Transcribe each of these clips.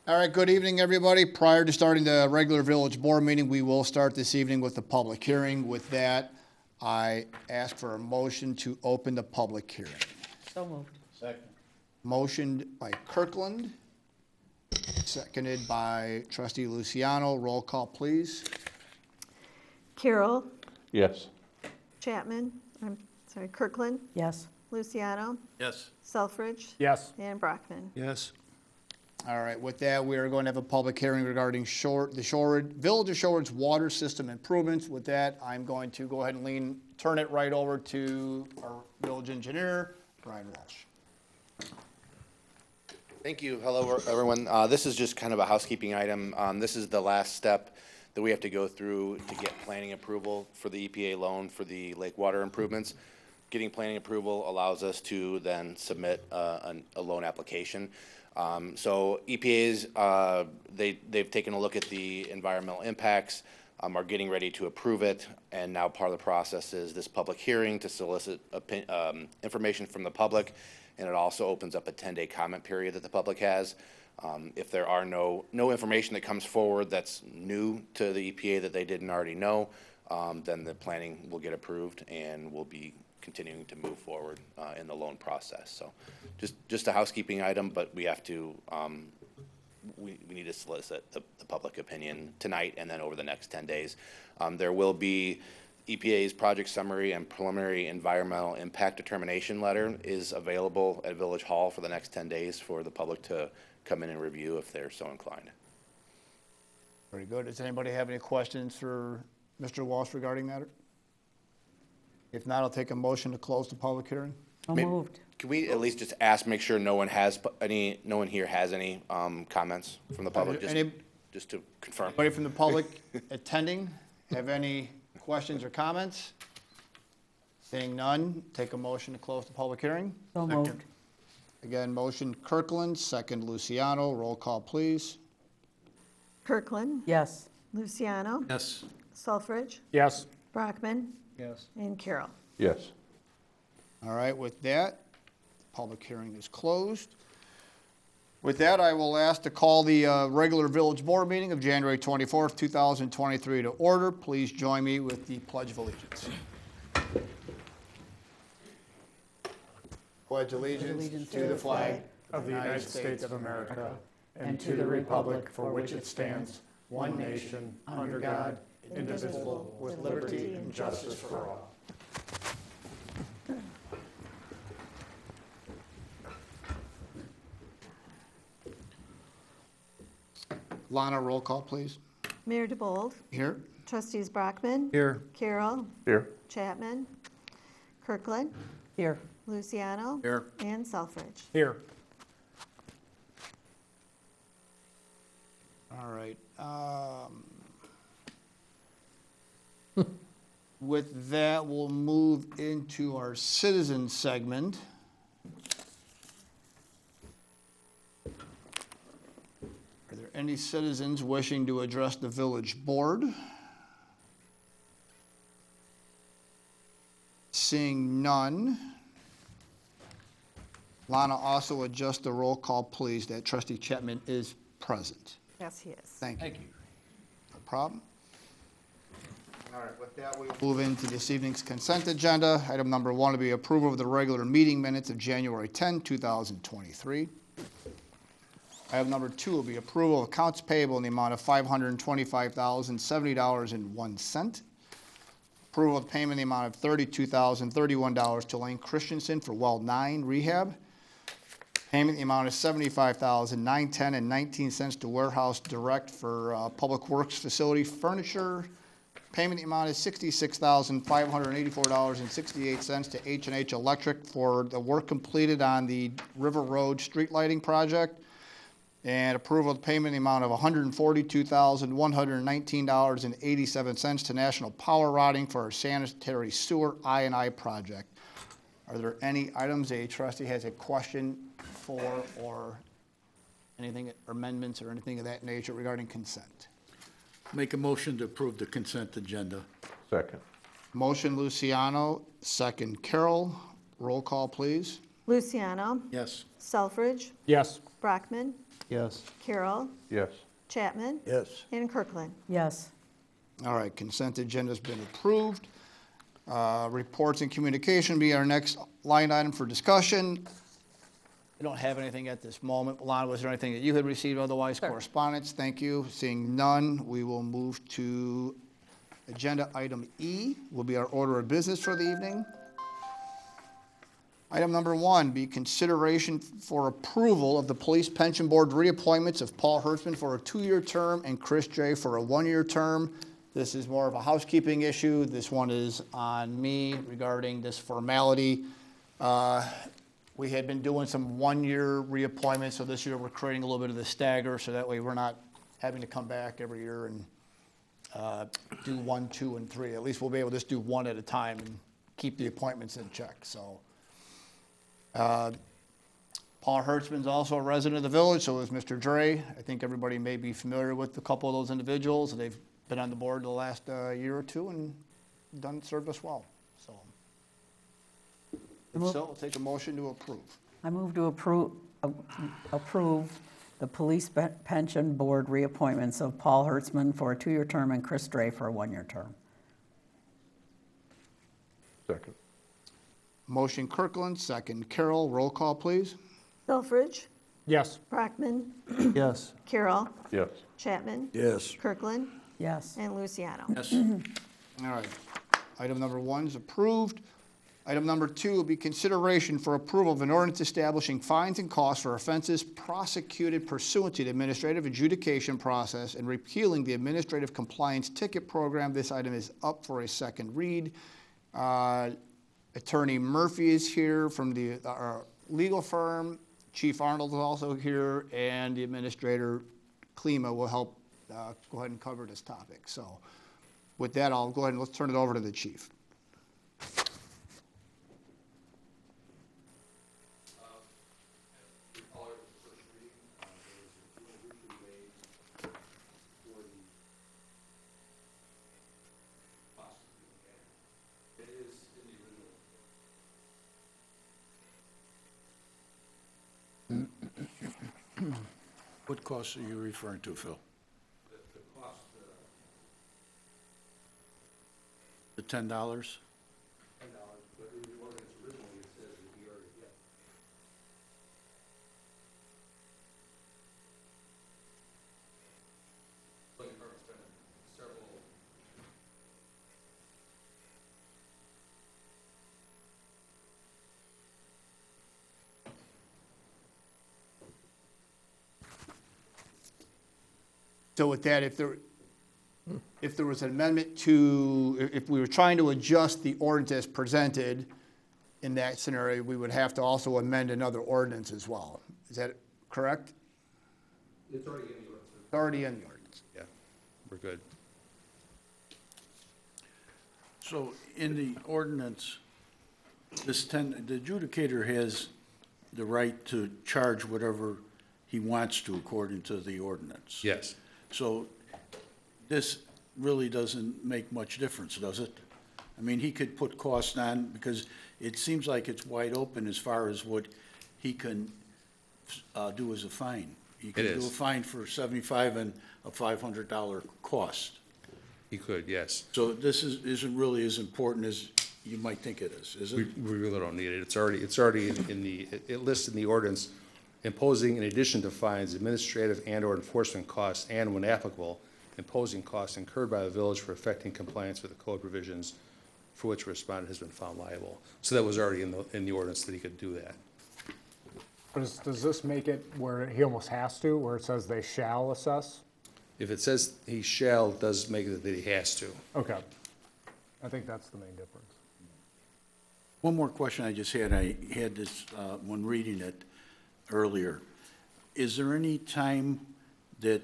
All right, good evening, everybody. Prior to starting the regular village board meeting, we will start this evening with the public hearing. With that, I ask for a motion to open the public hearing. So moved. Second. Motioned by Kirkland, seconded by trustee Luciano. Roll call, please. Carroll, Yes. Kirkland, Yes. Luciano, Yes. Selfridge, Yes. and Brockman. Yes. All right, with that, we are going to have a public hearing regarding Village of Shorewood's water system improvements. With that, I'm going to go ahead and turn it right over to our village engineer, Brian Walsh. Thank you. Hello, everyone. This is just kind of a housekeeping item. This is the last step that we have to go through to get planning approval for the EPA loan for the lake water improvements. Getting planning approval allows us to then submit a loan application. So EPA's, they've taken a look at the environmental impacts, are getting ready to approve it, and now part of the process is this public hearing to solicit information from the public, and it also opens up a 10-day comment period that the public has. If there are no information that comes forward that's new to the EPA that they didn't already know, then the planning will get approved and we'll be continuing to move forward in the loan process. So just a housekeeping item, but we have to, we need to solicit the public opinion tonight and then over the next 10 days. There will be EPA's project summary and preliminary environmental impact determination letter is available at Village Hall for the next 10 days for the public to come in and review if they're so inclined. Very good. Does anybody have any questions for Mr. Walsh regarding that? If not, I'll take a motion to close the public hearing. So moved. Can we at least just ask, make sure no one here has any comments from the public, just to confirm? Anybody from the public attending have any questions or comments? Seeing none, take a motion to close the public hearing. So moved. Again, motion Kirkland, second Luciano. Roll call, please. Kirkland, Yes. Luciano, Yes. Selfridge, Yes. Brockman, Yes. and Carroll. Yes. All right, with that, the public hearing is closed. With that, I will ask to call the regular village board meeting of January 24th, 2023 to order. Please join me with the Pledge of Allegiance. Pledge allegiance to the flag of the United States of America and to the republic for which it stands, one nation, under God, indivisible, with liberty and justice for all. Lana, roll call, please. Mayor DeBold, Here. trustees Brockman, Here. Carroll, Here. Chapman, Kirkland, Here. Luciano, Here. and Selfridge. Here. All right. With that, we'll move into our citizen segment. Are there any citizens wishing to address the village board? Seeing none. Lana, also adjust the roll call, please, that trustee Chapman is present. Yes, he is. Thank you. No problem. All right, with that, we will move into this evening's consent agenda. Item number 1 will be approval of the regular meeting minutes of January 10, 2023. Item number 2 will be approval of accounts payable in the amount of $525,070.01. Approval of payment in the amount of $32,031 to Lane Christensen for well 9 rehab. Payment in the amount of $75,910.19 to Warehouse Direct for Public Works Facility Furniture. Payment in the amount of $66,584.68 to H&H Electric for the work completed on the River Road street lighting project. And approval of payment in the amount of $142,119.87 to National Power Routing for our sanitary sewer I&I project. Are there any items a trustee has a question for or anything, or amendments or anything of that nature regarding consent? Make a motion to approve the consent agenda. Second. Motion Luciano, second Carroll. Roll call, please. Luciano, Yes. Selfridge, Yes. Brockman, Yes. Carroll, Yes. Chapman, Yes. and Kirkland. yes, All right, consent agenda's been approved. Reports and communication be our next line item for discussion. I don't have anything at this moment. Lon, was there anything that you had received otherwise? Correspondence, thank you. Seeing none, we will move to agenda item E, will be our order of business for the evening. Item number 1, be consideration for approval of the Police Pension Board reappointments of Paul Hertzman for a 2-year term and Chris J. for a 1-year term. This is more of a housekeeping issue. This one is on me regarding this formality. We had been doing some 1-year reappointments, so this year we're creating a little bit of the stagger, so that way we're not having to come back every year and do 1, 2, and 3. At least we'll be able to just do one at a time and keep the appointments in check, so. Paul Hertzman's also a resident of the village, so is Mr. Dre. I think everybody may be familiar with a couple of those individuals. They've been on the board the last year or two and served us well, so. If so, I'll take a motion to approve. I move to approve the Police Pension Board reappointments of Paul Hertzman for a 2-year term and Chris Dre for a 1-year term. Second. Motion Kirkland, second Carroll. Roll call, please. Selfridge, Yes. Brockman, Yes. Carroll, Yes. Chapman, Yes. Kirkland, Yes, and Luciano. Yes. All right. Item number 1 is approved. Item number 2 will be consideration for approval of an ordinance establishing fines and costs for offenses prosecuted pursuant to the administrative adjudication process and repealing the administrative compliance ticket program. This item is up for a second read. Attorney Murphy is here from our legal firm. Chief Arnold is also here, and the Administrator Klima will help go ahead and cover this topic. So with that, I'll go ahead and let's turn it over to the chief. What costs are you referring to, Phil? The cost, The $10? $10, but in the ordinance originally it says that we already get. Building department's been several. So with that, if there was an amendment to, if we were trying to adjust the ordinance as presented in that scenario, we would have to also amend another ordinance as well. Is that correct? It's already in the ordinance. It's already in the ordinance. Yeah, we're good. So in the ordinance, the adjudicator has the right to charge whatever he wants to according to the ordinance. Yes. So this really doesn't make much difference, does it? I mean, he could put costs on, because it seems like it's wide open as far as what he can do as a fine. He can It do is. a fine for $75 and a $500 cost. He could, yes. So this isn't really as important as you might think it is We it? really don't need it. It's already in the, it lists in the ordinance, imposing in addition to fines, administrative and/or enforcement costs, and when applicable, imposing costs incurred by the village for affecting compliance with the code provisions for which a respondent has been found liable. So that was already in the ordinance that he could do that. Does this make it where he almost has to, where it says they shall assess? If it says he shall, it does make it that he has to. Okay. I think that's the main difference. One more question I just had. I had this when reading it earlier. Is there any time that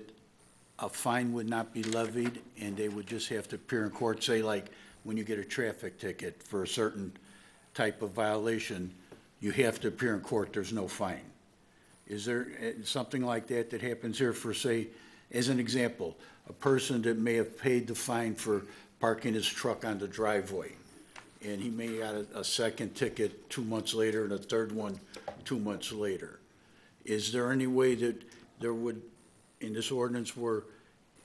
a fine would not be levied and they would just have to appear in court, say like when you get a traffic ticket for a certain type of violation, you have to appear in court, there's no fine? Is there something like that that happens here for, say, as an example, a person that may have paid the fine for parking his truck on the driveway, and he may got a second ticket 2 months later and a third one 2 months later? is there any way that there would, in this ordinance, where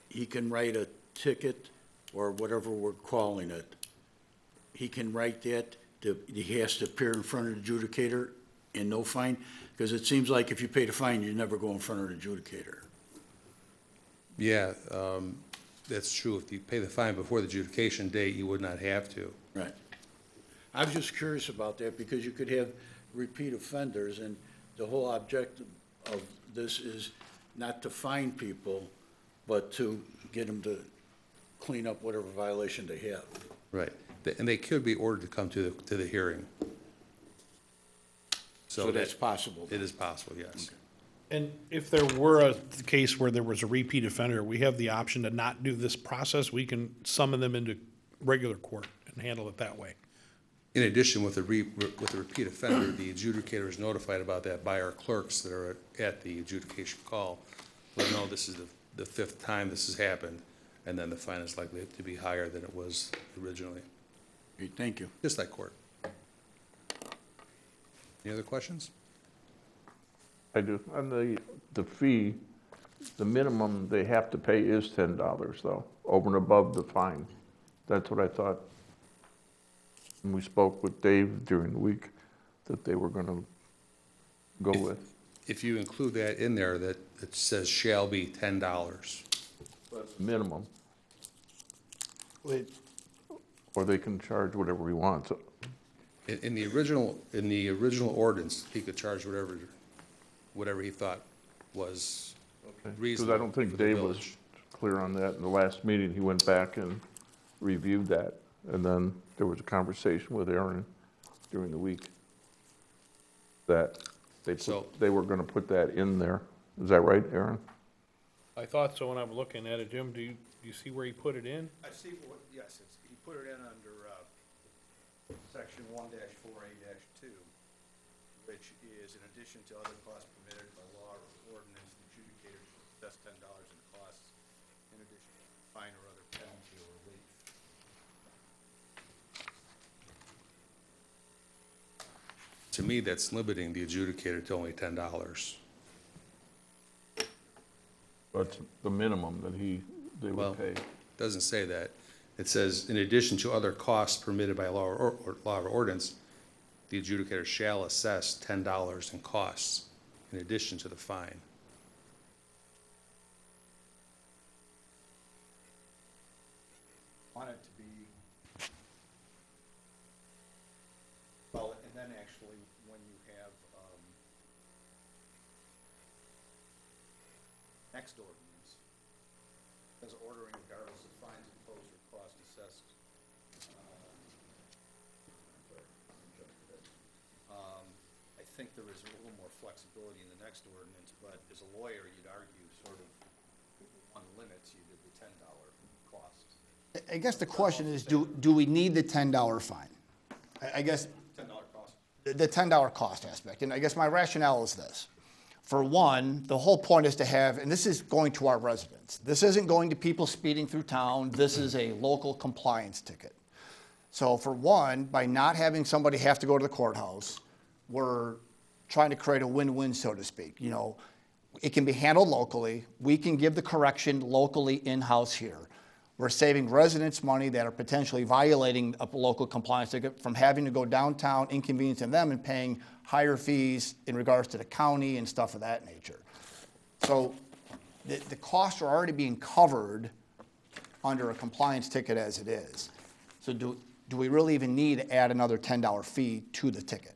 he can write a ticket or whatever we're calling it? He can write that, he has to appear in front of the adjudicator and no fine? Because it seems like if you pay the fine, you never go in front of the adjudicator. Yeah, that's true. If you pay the fine before the adjudication date, you would not have to. Right. I was just curious about that because you could have repeat offenders, and the whole objective of this is not to fine people, but to get them to clean up whatever violation they have. Right. And they could be ordered to come to the hearing. So that's possible. It is possible, yes. And if there were a case where there was a repeat offender, we have the option to not do this process. We can summon them into regular court and handle it that way. In addition, with the repeat offender, the adjudicator is notified about that by our clerks that are at the adjudication call. Let them know this is the fifth time this has happened, and then the fine is likely to be higher than it was originally, Okay, thank you. just like court. Any other questions? I do. On the fee, the minimum they have to pay is $10 though, over and above the fine. That's what I thought. And we spoke with Dave during the week that they were gonna go with. If you include that in there, that it says shall be $10. Minimum, Wait, or they can charge whatever we want. So In the original ordinance, he could charge whatever he thought was Because reasonable I don't think for the Dave was village. clear on that. In the last meeting, he went back and reviewed that. And then there was a conversation with Aaron during the week that So- they were gonna put that in there. Is that right, Aaron? I thought so when I'm looking at it. Jim, do you see where he put it in? I see, yes, he put it in under, section 1-4A-2, which is in addition to other costs permitted by law or ordinance, the adjudicator shall assess $10 in costs in addition to fine or other penalty or relief. To me, that's limiting the adjudicator to only $10. That's the minimum that they Well, would pay. doesn't say that. It says, in addition to other costs permitted by law or ordinance, the adjudicator shall assess $10 in costs in addition to the fine. Want it to be, well, and then actually, when you have, next ordinance, says ordering regardless of fines imposed or costs assessed. I think there is a little more flexibility in the next ordinance, but as a lawyer, you'd argue sort of on limits, you did the $10 cost. I guess the question is, do we need the $10 fine? I guess $10 cost. the $10 cost aspect, and I guess my rationale is this. For one, the whole point is to have, and this is going to our residents. This isn't going to people speeding through town. This is a local compliance ticket. So for one, by not having somebody have to go to the courthouse, we're trying to create a win-win, so to speak. You know, it can be handled locally. We can give the correction locally in-house here. We're saving residents money that are potentially violating a local compliance ticket from having to go downtown, inconveniencing them and paying higher fees in regards to the county and stuff of that nature. So the costs are already being covered under a compliance ticket as it is. So do we really even need to add another $10 fee to the ticket?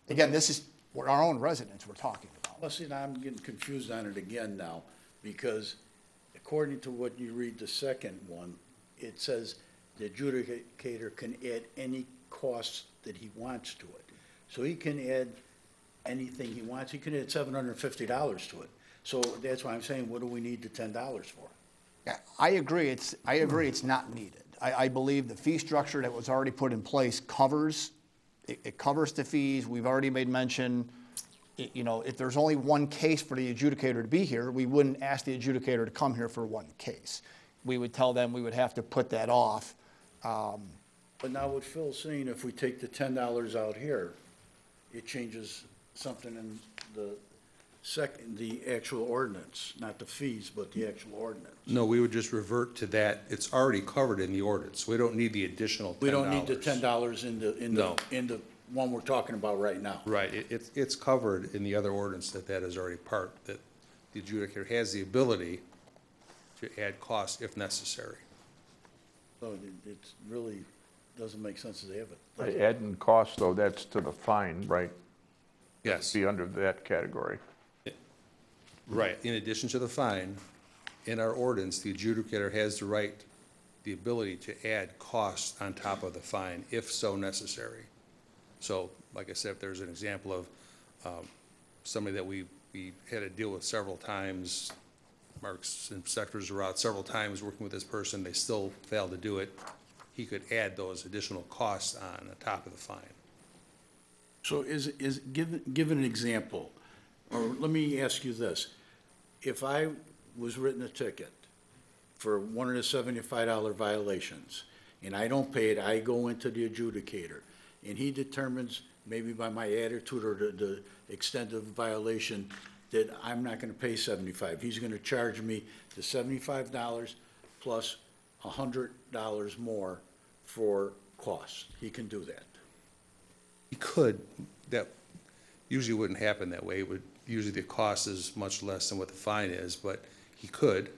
Again, this is our own residents we're talking about. Well, see, now I'm getting confused on it again now, because according to what you read the second one, it says the adjudicator can add any costs that he wants to it. So he can add anything he wants. He can add $750 to it. So that's why I'm saying, what do we need the $10 for? Yeah, I agree it's not needed. I believe the fee structure that was already put in place covers, it covers the fees. We've already made mention, you know, if there's only one case for the adjudicator to be here, we wouldn't ask the adjudicator to come here for one case. We would tell them we would have to put that off. But now what Phil's saying, if we take the $10 out here, it changes something in the the actual ordinance, not the fees, but the actual ordinance. No, we would just revert to that. It's already covered in the ordinance. We don't need the additional $10. We don't need the $10 No. in the one we're talking about right now. Right, it's covered in the other ordinance that is already part, that the adjudicator has the ability to add costs if necessary. So it really doesn't make sense to have it. Adding cost, though, that's to the fine, right? Yes, Be under that category. right. In addition to the fine, in our ordinance, the adjudicator has the right, the ability to add costs on top of the fine if so necessary. So, like I said, if there's an example of somebody that we had to deal with several times, Mark's inspectors were out several times working with this person, they still failed to do it, he could add those additional costs on the top of the fine. So give an example, or let me ask you this. If I was written a ticket for one of the $75 violations, and I don't pay it, I go into the adjudicator, and he determines, maybe by my attitude or the extent of the violation, that I'm not gonna pay $75. He's gonna charge me the $75 plus $100 more for costs. He can do that. He could, that usually wouldn't happen that way. Usually the cost is much less than what the fine is, but he could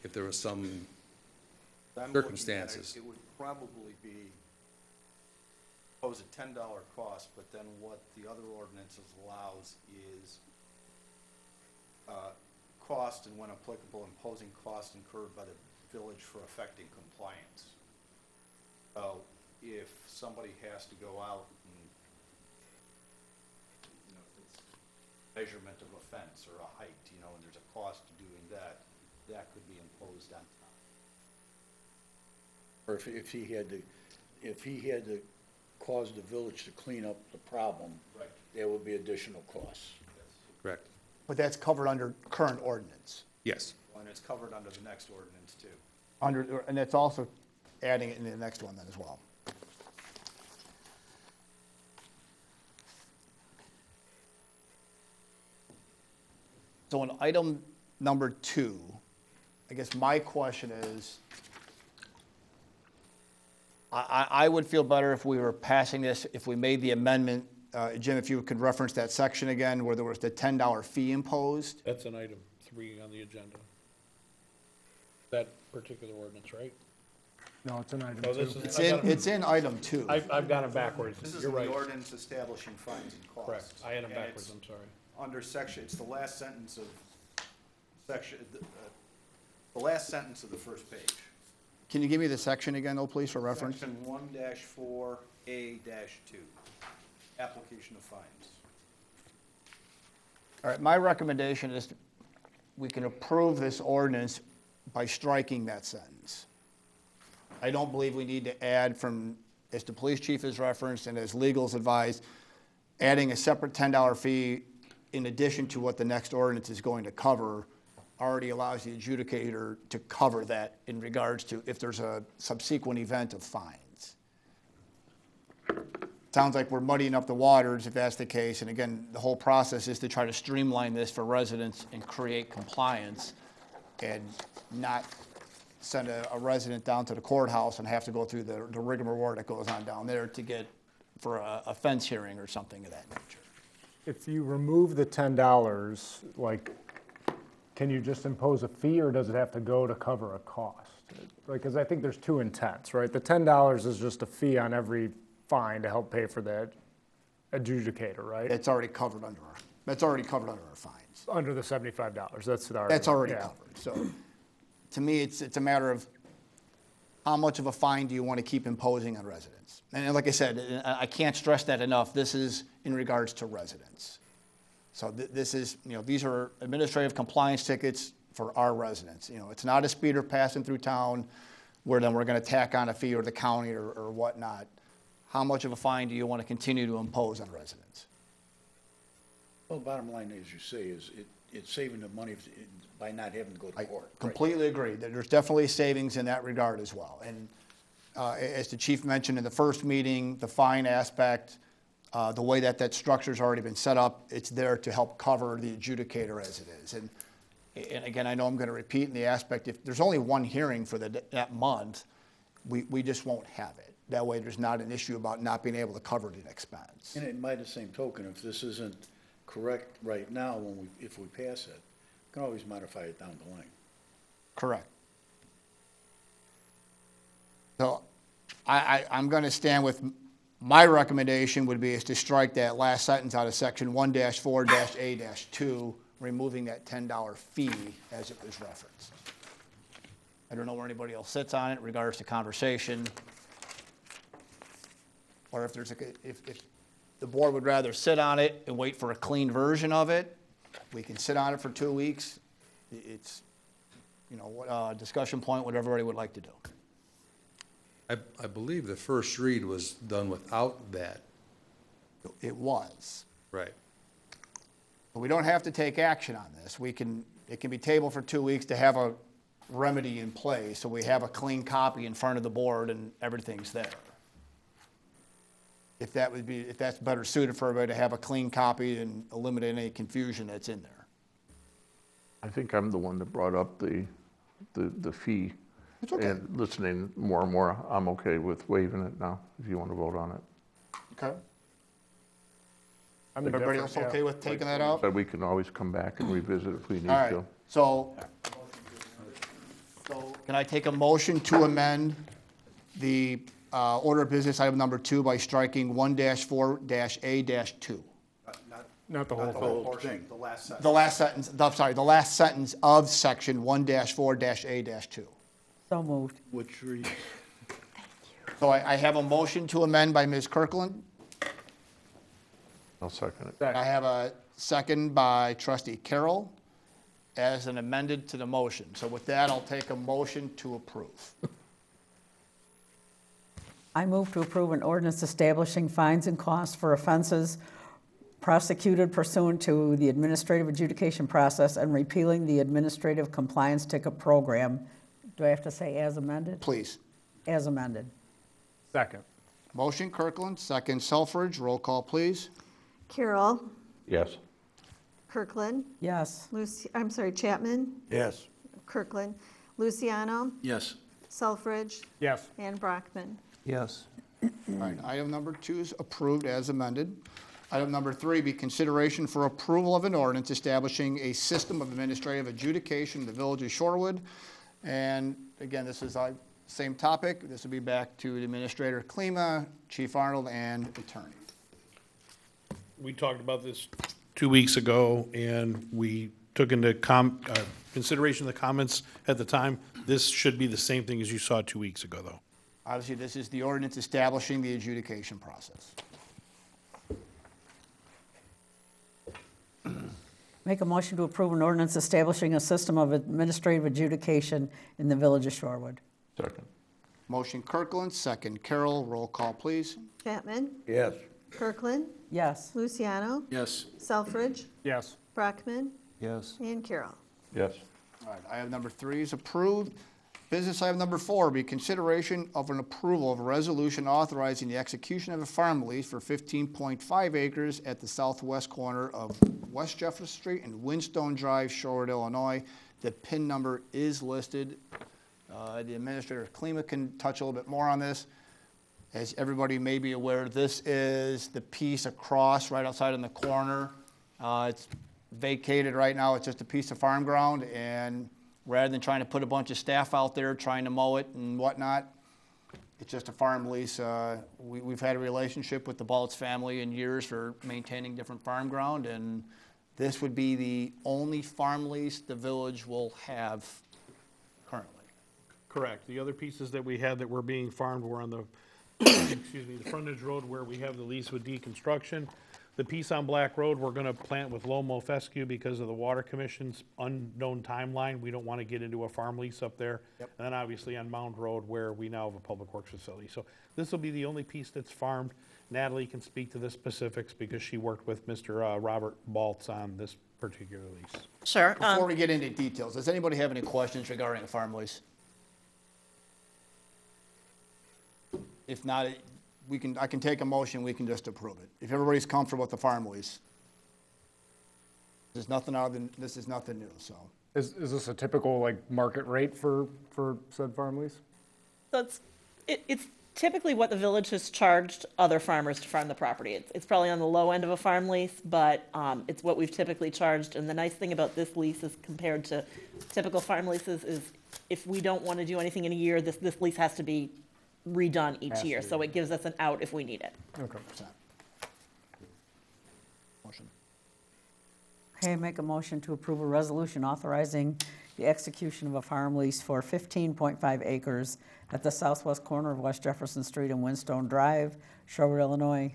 if there was some I'm looking at it, circumstances. It would probably be, pose a $10 cost, but then what the other ordinances allows is cost and when applicable, imposing costs incurred by the village for affecting compliance. So if somebody has to go out and, if it's measurement of a fence or a height, and there's a cost to doing that, that could be imposed on top. Or if he had to cause the village to clean up the problem, Right. there would be additional costs. Correct. But that's covered under current ordinance. Yes. And it's covered under the next ordinance too. And that's also adding it in the next one then as well. So on item number 2, I guess my question is, I would feel better if we were passing this, if we made the amendment, Jim, if you could reference that section again, where there was the $10 fee imposed. That's an item 3 on the agenda. That particular ordinance, right? No, it's an item Oh, this 2. is- It's in item 2. I've got it backwards. This is You're the right. ordinance establishing fines and costs. Correct. I had them And backwards, it's I'm sorry. Under section, it's the last sentence of section, the last sentence of the first page. Can you give me the section again, though, please, for reference? Section 1-4A-2, application of fines. All right, my recommendation is we can approve this ordinance by striking that sentence. I don't believe we need to add from, as the police chief has referenced and as legal's advised, adding a separate $10 fee in addition to what the next ordinance is going to cover already allows the adjudicator to cover that in regards to if there's a subsequent event of fines. Sounds like we're muddying up the waters if that's the case, and again, the whole process is to try to streamline this for residents and create compliance and not send a resident down to the courthouse and have to go through the rigmarole that goes on down there to get for a fence hearing or something of that nature. If you remove the $10, like, can you just impose a fee, or does it have to go to cover a cost? Like, because I think there's two intents, right? The $10 is just a fee on every fine to help pay for the adjudicator, right? It's already covered under our fines. Under the $75, that's our. That's already yeah. covered. So to me, it's a matter of how much of a fine do you want to keep imposing on residents? And like I said, I can't stress that enough. This is in regards to residents. So this is, these are administrative compliance tickets for our residents. It's not a speeder passing through town where then we're going to tack on a fee or the county or whatnot. How much of a fine do you want to continue to impose on residents? Well, bottom line, as you say, is it's saving the money by not having to go to I court. completely agree. There's definitely savings in that regard as well. And as the chief mentioned in the first meeting, the fine aspect, The way that that structure's already been set up, it's there to help cover the adjudicator as it is. And again, I know I'm going to repeat in the aspect, if there's only one hearing for that month, we just won't have it. That way, there's not an issue about not being able to cover the expense. And by the same token, if this isn't correct right now, if we pass it, we can always modify it down the line. Correct. So I'm going to stand with, my recommendation would be is to strike that last sentence out of section 1-4-A-2, removing that $10 fee as it was referenced. I don't know where anybody else sits on it in regards to conversation. Or if there's if the board would rather sit on it and wait for a clean version of it, we can sit on it for 2 weeks. It's, discussion point, what everybody would like to do. I believe the first read was done without that. It was. Right. But we don't have to take action on this. It can be tabled for 2 weeks to have a remedy in place, so we have a clean copy in front of the board and everything's there. If that's better suited for everybody to have a clean copy and eliminate any confusion that's in there. I think I'm the one that brought up the fee. It's okay. And listening more and more, I'm okay with waiving it now, if you want to vote on it. Okay. I'm Everybody indifferent, else okay yeah. with taking that out? But we can always come back and revisit if we need All right, to. so can I take a motion to amend the order of business item number 2 by striking 1-4-A-2? Not the whole thing. Whole thing. The last sentence. The last sentence of section 1-4-A-2. So moved. Which reads, So I have a motion to amend by Ms. Kirkland. I'll second it. I have a second by trustee Carroll as an amended to the motion. So with that, I'll take a motion to approve. I move to approve an ordinance establishing fines and costs for offenses prosecuted pursuant to the administrative adjudication process and repealing the administrative compliance ticket program. Do I have to say as amended? Please. As amended. Second. Motion Kirkland, second Selfridge. Roll call, please. Carroll, Yes. Kirkland, Yes. Chapman, yes. Kirkland, Luciano, Yes. Selfridge, Yes. and Brockman. Yes. All right, item number 2 is approved as amended. Item number 3, be consideration for approval of an ordinance establishing a system of administrative adjudication in the village of Shorewood. And again, this is the same topic. This will be back to the Administrator Klima, Chief Arnold, and Attorney. We talked about this 2 weeks ago, and we took into consideration the comments at the time. This should be the same thing as you saw 2 weeks ago, though. Obviously, this is the ordinance establishing the adjudication process. Make a motion to approve an ordinance establishing a system of administrative adjudication in the village of Shorewood. Second. Motion Kirkland, second Carroll. Roll call, please. Chapman, Yes. Kirkland, Yes. Luciano, Yes. Selfridge, Yes. Brockman, Yes. and Carroll. Yes. All right, item number 3 is approved. Business item number 4, be consideration of an approval of a resolution authorizing the execution of a farm lease for 15.5 acres at the southwest corner of West Jefferson Street and Windstone Drive, Shorewood, Illinois. The PIN number is listed. The Administrator Klima can touch a little bit more on this. As everybody may be aware, this is the piece across right outside in the corner. It's vacated right now. It's just a piece of farm ground, and rather than trying to put a bunch of staff out there trying to mow it and whatnot, it's just a farm lease. We've had a relationship with the Baltz family in years for maintaining different farm ground, and this would be the only farm lease the village will have currently. Correct. The other pieces that we had that were being farmed were on the, excuse me, the frontage road where we have the lease with deconstruction. The piece on Black Road, we're gonna plant with Lomo fescue because of the Water Commission's unknown timeline. We don't wanna get into a farm lease up there. Yep. And then obviously on Mound Road where we now have a public works facility. So this will be the only piece that's farmed. Natalie can speak to the specifics because she worked with Mr. Robert Baltz on this particular lease. Sure. Before we get into details, does anybody have any questions regarding a farm lease? If not, I can take a motion, we can just approve it. If everybody's comfortable with the farm lease. This is nothing new, so. Is this a typical, like, market rate for said farm lease? So it's typically what the village has charged other farmers to farm the property. It's probably on the low end of a farm lease, but it's what we've typically charged. And the nice thing about this lease is compared to typical farm leases is if we don't want to do anything in a year, this lease has to be redone each year. So it gives us an out if we need it. Okay. Motion. Okay, make a motion to approve a resolution authorizing the execution of a farm lease for 15.5 acres at the southwest corner of West Jefferson Street and Winstone Drive, Shorewood, Illinois.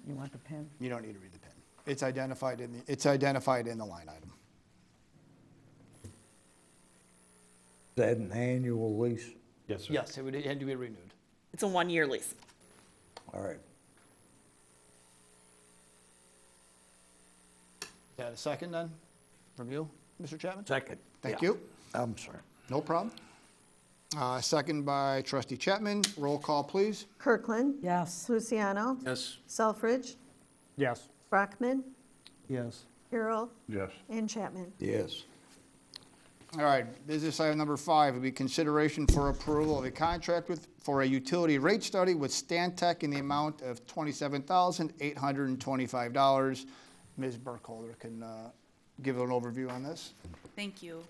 You want the pen? You don't need to read the pin. It's identified in the line item. Is that an annual lease? Yes, sir. Yes, it had to be renewed. It's a one-year lease. All right. Is that a second then, from you, Mr. Chapman? Second. Thank Yeah. you. I'm sorry. No problem. Second by trustee Chapman. Roll call, please. Kirkland. Yes. Luciano. Yes. Selfridge. Yes. Brockman. Yes. Carroll. Yes. And Chapman. Yes. All right, business item number 5 will be consideration for approval of a contract for a utility rate study with Stantec in the amount of $27,825. Ms. Burkholder can give an overview on this. Thank you.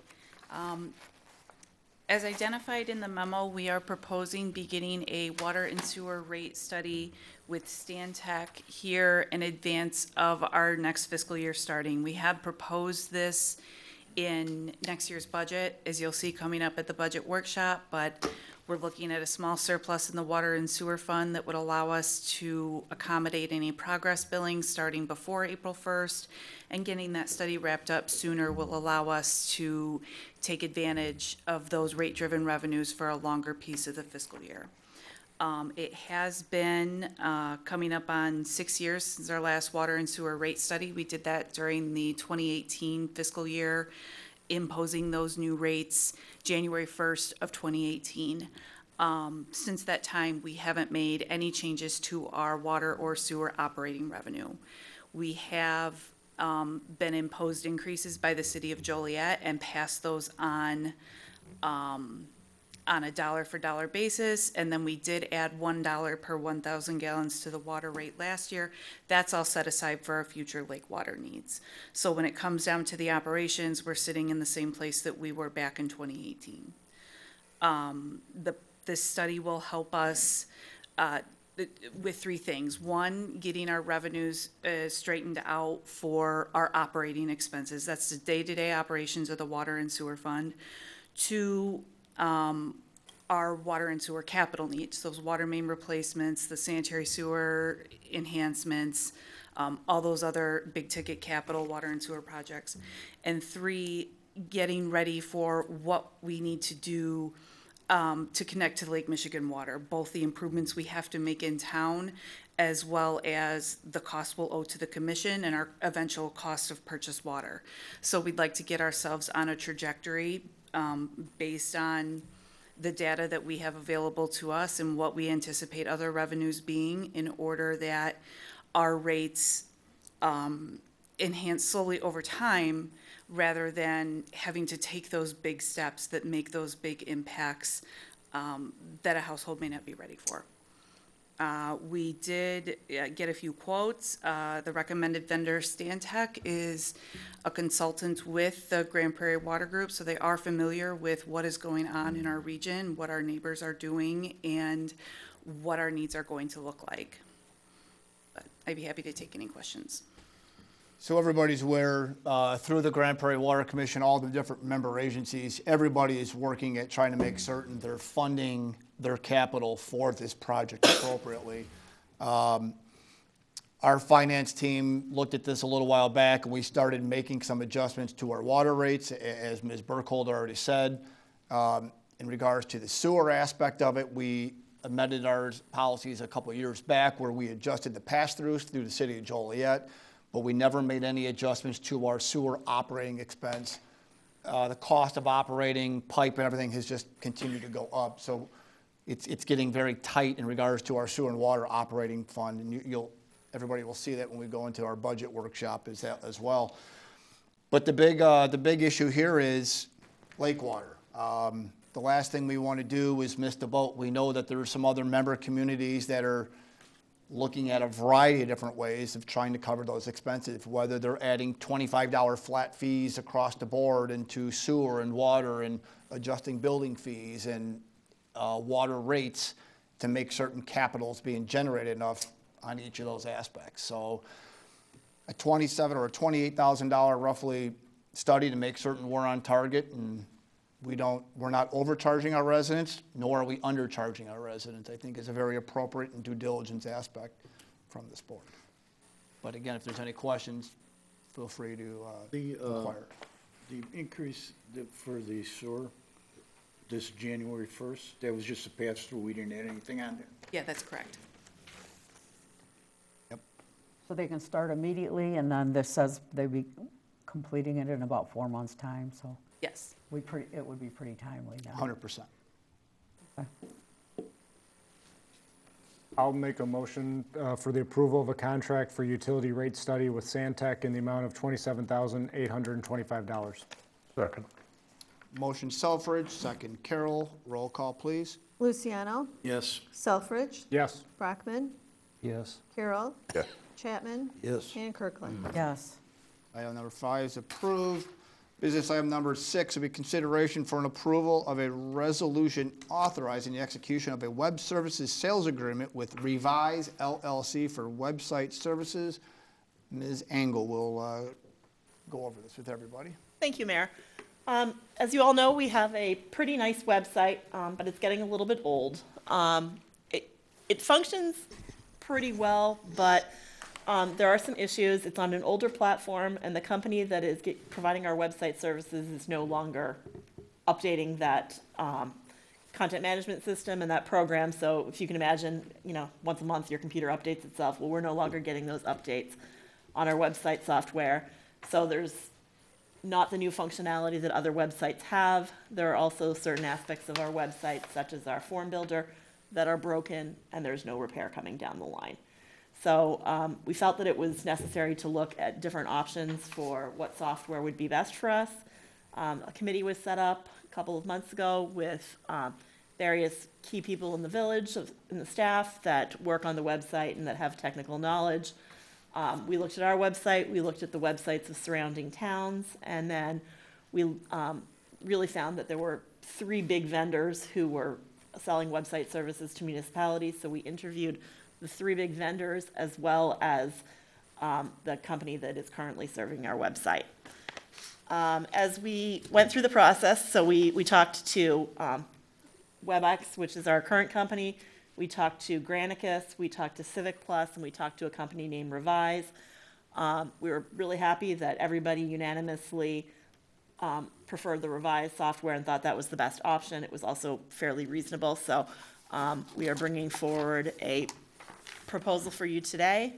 As identified in the memo, we are proposing beginning a water and sewer rate study with Stantec here in advance of our next fiscal year starting. We had proposed this in next year's budget, as you'll see coming up at the budget workshop, but we're looking at a small surplus in the water and sewer fund that would allow us to accommodate any progress billing starting before April 1st, and getting that study wrapped up sooner will allow us to take advantage of those rate-driven revenues for a longer piece of the fiscal year. It has been coming up on 6 years since our last water and sewer rate study. We did that during the 2018 fiscal year, imposing those new rates January 1st of 2018. Since that time, we haven't made any changes to our water or sewer operating revenue. We have been imposed increases by the city of Joliet and passed those on a dollar-for-dollar basis, and then we did add $1 per 1,000 gallons to the water rate last year. That's all set aside for our future lake water needs. So when it comes down to the operations, we're sitting in the same place that we were back in 2018. This study will help us with 3 things. 1, getting our revenues straightened out for our operating expenses. That's the day-to-day operations of the water and sewer fund. 2, our water and sewer capital needs, those water main replacements, the sanitary sewer enhancements, all those other big ticket capital water and sewer projects. And 3, getting ready for what we need to do to connect to Lake Michigan water, both the improvements we have to make in town as well as the cost we'll owe to the commission and our eventual cost of purchased water. So we'd like to get ourselves on a trajectory based on the data that we have available to us and what we anticipate other revenues being, in order that our rates enhance slowly over time, rather than having to take those big steps that make those big impacts that a household may not be ready for. We did get a few quotes. The recommended vendor, Stantec, is a consultant with the Grand Prairie Water Group, so they are familiar with what is going on in our region, what our neighbors are doing, and what our needs are going to look like. But I'd be happy to take any questions. So everybody's aware, through the Grand Prairie Water Commission, all the different member agencies, everybody is working at trying to make certain they're funding their capital for this project appropriately. Our finance team looked at this a little while back, and we started making some adjustments to our water rates, as Ms. Burkholder already said. In regards to the sewer aspect of it, we amended our policies a couple of years back where we adjusted the pass-throughs through the city of Joliet, but we never made any adjustments to our sewer operating expense. The cost of operating pipe and everything has just continued to go up. So it's getting very tight in regards to our sewer and water operating fund, and everybody will see that when we go into our budget workshop as well. But the big issue here is lake water. The last thing we want to do is miss the boat. We know that there are some other member communities that are looking at a variety of different ways of trying to cover those expenses, whether they're adding $25 flat fees across the board into sewer and water and adjusting building fees and water rates to make certain capitals being generated enough on each of those aspects. So a $27,000 or a $28,000 roughly study to make certain we're on target, and we're not overcharging our residents, nor are we undercharging our residents, I think is a very appropriate and due diligence aspect from this board. But again, if there's any questions, feel free to inquire. The increase for the sewer, this January 1st, that was just a pass-through, we didn't add anything on there? Yeah, that's correct. Yep. So they can start immediately, and then this says they'll be completing it in about 4 months' time, so Yes. it would be pretty timely then. 100%. I'll make a motion for the approval of a contract for utility rate study with Santec in the amount of $27,825. Second. Motion Selfridge, second Carroll. Roll call, please. Luciano, Yes. Selfridge, Yes. Brockman, Yes. Carroll, Yes. Chapman, Yes. and Kirkland. Yes. Item number 5 is approved. Business item number 6 will be consideration for an approval of a resolution authorizing the execution of a web services sales agreement with Revise LLC for website services. Ms. Engel will go over this with everybody. Thank you, Mayor. As you all know, we have a pretty nice website, but it's getting a little bit old. It functions pretty well, but there are some issues. It's on an older platform, and the company that is providing our website services is no longer updating that content management system and that program. So if you can imagine, once a month your computer updates itself. Well, we're no longer getting those updates on our website software. So there's not the new functionality that other websites have. There are also certain aspects of our website, such as our form builder, that are broken, and there's no repair coming down the line. So we felt that it was necessary to look at different options for what software would be best for us. A committee was set up a couple of months ago with various key people in the village, in the staff that work on the website and that have technical knowledge. We looked at our website, we looked at the websites of surrounding towns, and then we really found that there were 3 big vendors who were selling website services to municipalities. So we interviewed the 3 big vendors as well as the company that is currently serving our website. As we went through the process, so we talked to WebEx, which is our current company. We talked to Granicus, we talked to Civic Plus, and we talked to a company named Revise. We were really happy that everybody unanimously preferred the Revise software and thought that was the best option. It was also fairly reasonable, so we are bringing forward a proposal for you today.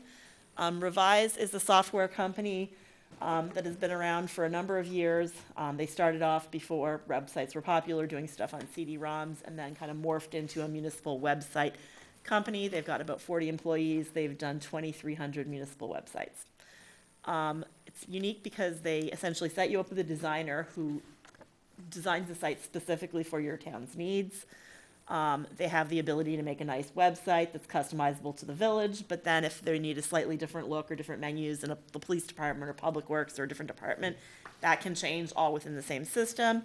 Revise is a software company that has been around for a number of years. They started off before websites were popular, doing stuff on CD-ROMs, and then kind of morphed into a municipal website company. They've got about 40 employees. They've done 2,300 municipal websites. It's unique because they essentially set you up with a designer who designs the site specifically for your town's needs. They have the ability to make a nice website that's customizable to the village, but then if they need a slightly different look or different menus in the police department or public works or a different department, that can change all within the same system.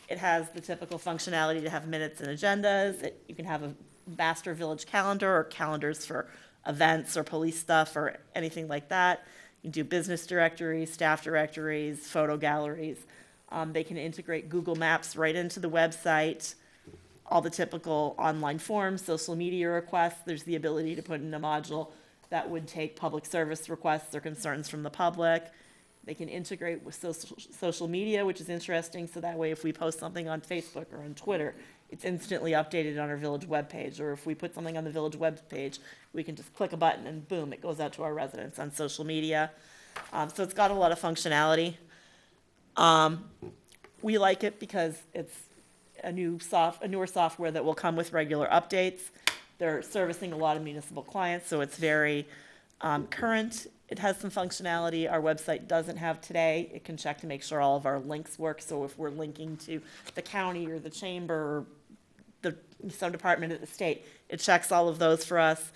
It has the typical functionality to have minutes and agendas. You can have a master village calendar or calendars for events or police stuff or anything like that. You can do business directories, staff directories, photo galleries. They can integrate Google Maps right into the website. All the typical online forms, social media requests. There's the ability to put in a module that would take public service requests or concerns from the public. They can integrate with social media, which is interesting, so that way if we post something on Facebook or on Twitter, it's instantly updated on our village webpage, or if we put something on the village webpage, we can just click a button and boom, it goes out to our residents on social media. So it's got a lot of functionality. We like it because a newer software that will come with regular updates. They're servicing a lot of municipal clients, so it's very current. It has some functionality our website doesn't have today. It can check to make sure all of our links work. So if we're linking to the county or the chamber or some department at the state, it checks all of those for us.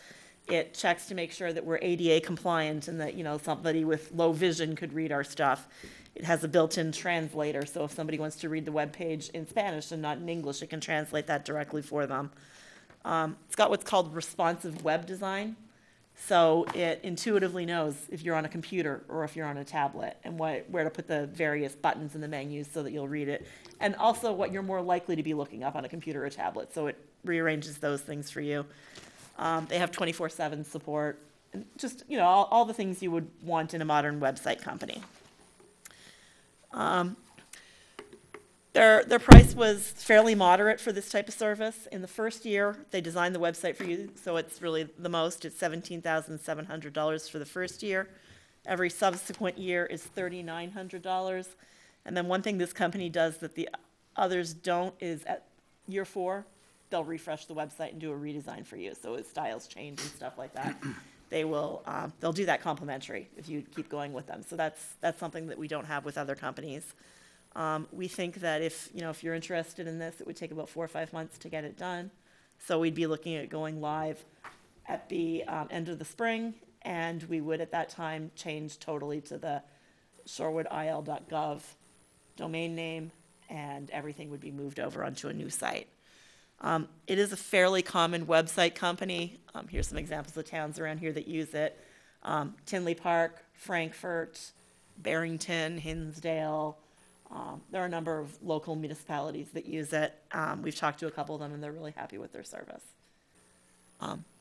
It checks to make sure that we're ADA compliant and that, somebody with low vision could read our stuff. It has a built-in translator, so if somebody wants to read the web page in Spanish and not in English, it can translate that directly for them. It's got what's called responsive web design. So it intuitively knows if you're on a computer or if you're on a tablet and where to put the various buttons in the menus so that you'll read it. And also what you're more likely to be looking up on a computer or tablet. So it rearranges those things for you. They have 24/7 support. And just, all the things you would want in a modern website company. Their price was fairly moderate for this type of service. In the first year, they designed the website for you, so it's really the most. It's $17,700 for the first year. Every subsequent year is $3,900. And then one thing this company does that the others don't is at year 4, they'll refresh the website and do a redesign for you. So as styles change and stuff like that, they'll do that complimentary if you keep going with them. So that's something that we don't have with other companies. We think that if you're interested in this, it would take about 4 or 5 months to get it done. So we'd be looking at going live at the end of the spring, and we would at that time change totally to the shorewoodil.gov domain name, and everything would be moved over onto a new site. It is a fairly common website company. Here's some examples of towns around here that use it. Tinley Park, Frankfurt, Barrington, Hinsdale. There are a number of local municipalities that use it. We've talked to a couple of them, and they're really happy with their service.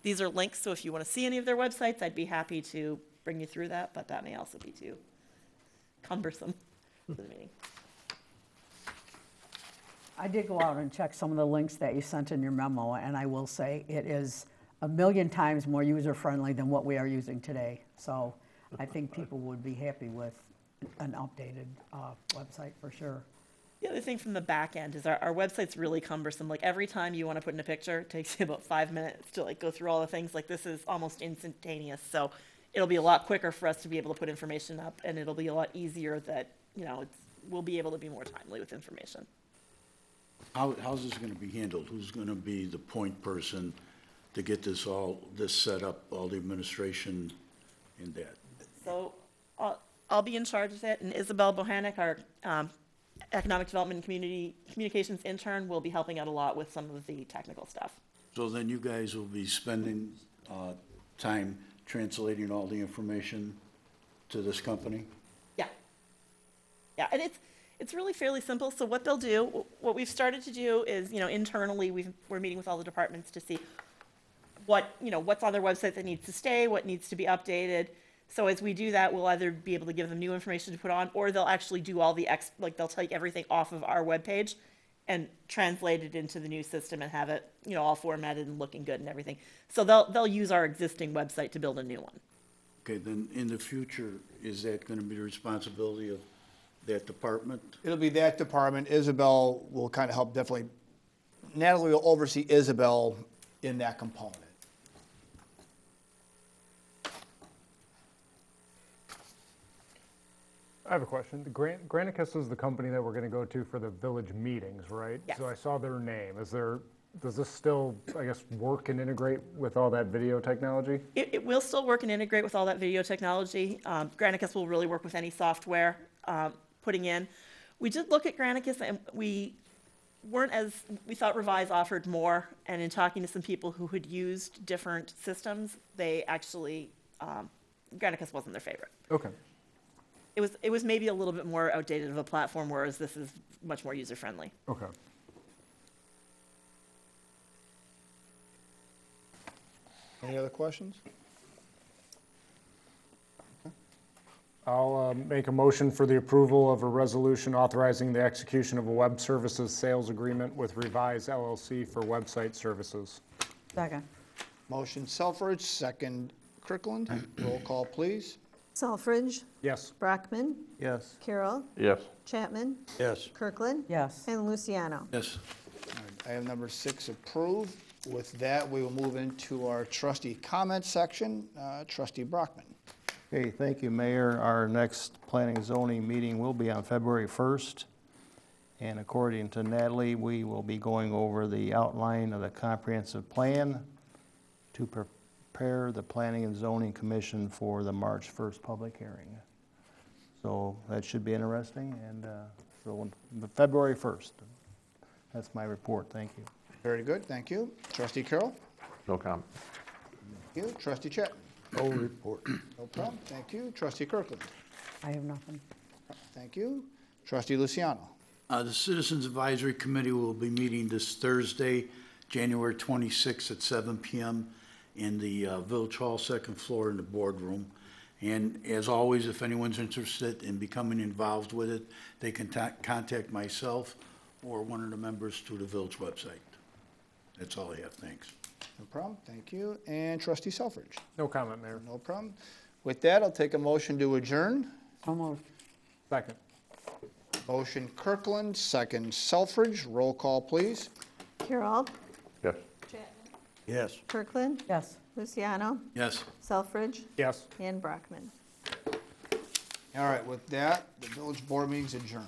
These are links, so if you want to see any of their websites, I'd be happy to bring you through that, but that may also be too cumbersome for the meeting. I did go out and check some of the links that you sent in your memo, and I will say it is a million times more user-friendly than what we are using today. So I think people would be happy with an updated website for sure. The other thing from the back end is our website's really cumbersome. Like every time you want to put in a picture, it takes you about 5 minutes to go through all the things. Like this is almost instantaneous. So it'll be a lot quicker for us to be able to put information up, and it'll be a lot easier that, we'll be able to be more timely with information. How's this going to be handled? Who's going to be the point person to get this set up, all the administration and that? So I'll be in charge of it, and Isabel Bohanec, our Economic Development and Communications intern, will be helping out a lot with some of the technical stuff. So then you guys will be spending time translating all the information to this company? Yeah. Yeah, and it's really fairly simple. So what they'll do, what we've started to do is, internally, we're meeting with all the departments to see what's on their website that needs to stay, what needs to be updated. So as we do that, we'll either be able to give them new information to put on, or they'll actually do all they'll take everything off of our webpage and translate it into the new system and have it, all formatted and looking good and everything. So they'll use our existing website to build a new one. Okay, then in the future, is that going to be the responsibility of that department? It'll be that department. Isabel will kind of help definitely. Natalie will oversee Isabel in that component. I have a question. Granicus is the company that we're going to go to for the village meetings, right? Yes. So I saw their name. Does this still, I guess, work and integrate with all that video technology? It will still work and integrate with all that video technology. Granicus will really work with any software putting in. We did look at Granicus, and we thought Revise offered more, and in talking to some people who had used different systems, they actually, Granicus wasn't their favorite. Okay. It was maybe a little bit more outdated of a platform, whereas this is much more user-friendly. Okay. Any other questions? I'll make a motion for the approval of a resolution authorizing the execution of a web services sales agreement with Revise LLC for website services. Second. Motion Selfridge, second Kirkland. Roll call, please. Selfridge, Yes. Brockman, Yes. Carroll, Yes. Chapman, Yes. Kirkland, Yes. and Luciano. Yes. Item number 6, approved. With that, we will move into our trustee comment section. Trustee Brockman. Okay, thank you, Mayor. Our next planning and zoning meeting will be on February 1st. And according to Natalie, we will be going over the outline of the comprehensive plan to prepare the Planning and Zoning Commission for the March 1st public hearing. So that should be interesting, and so February 1st. That's my report, thank you. Very good, thank you. Trustee Carroll? No comment. Thank you. Trustee Chapman? No report. No problem, thank you. Trustee Kirkland? I have nothing. Thank you. Trustee Luciano? The Citizens Advisory Committee will be meeting this Thursday, January 26th at 7 p.m. in the Village Hall, second floor in the boardroom. And as always, if anyone's interested in becoming involved with it, they can contact myself or one of the members through the village website. That's all I have, thanks. No problem, thank you. And Trustee Selfridge? No comment, Mayor. No problem. With that, I'll take a motion to adjourn. So moved. Second. Motion Kirkland, second Selfridge. Roll call, please. Carol, Yes. Chapman, Yes. Kirkland, Yes. Luciano, Yes. Selfridge, Yes. and Brockman. All right, with that, the village board meeting's adjourned.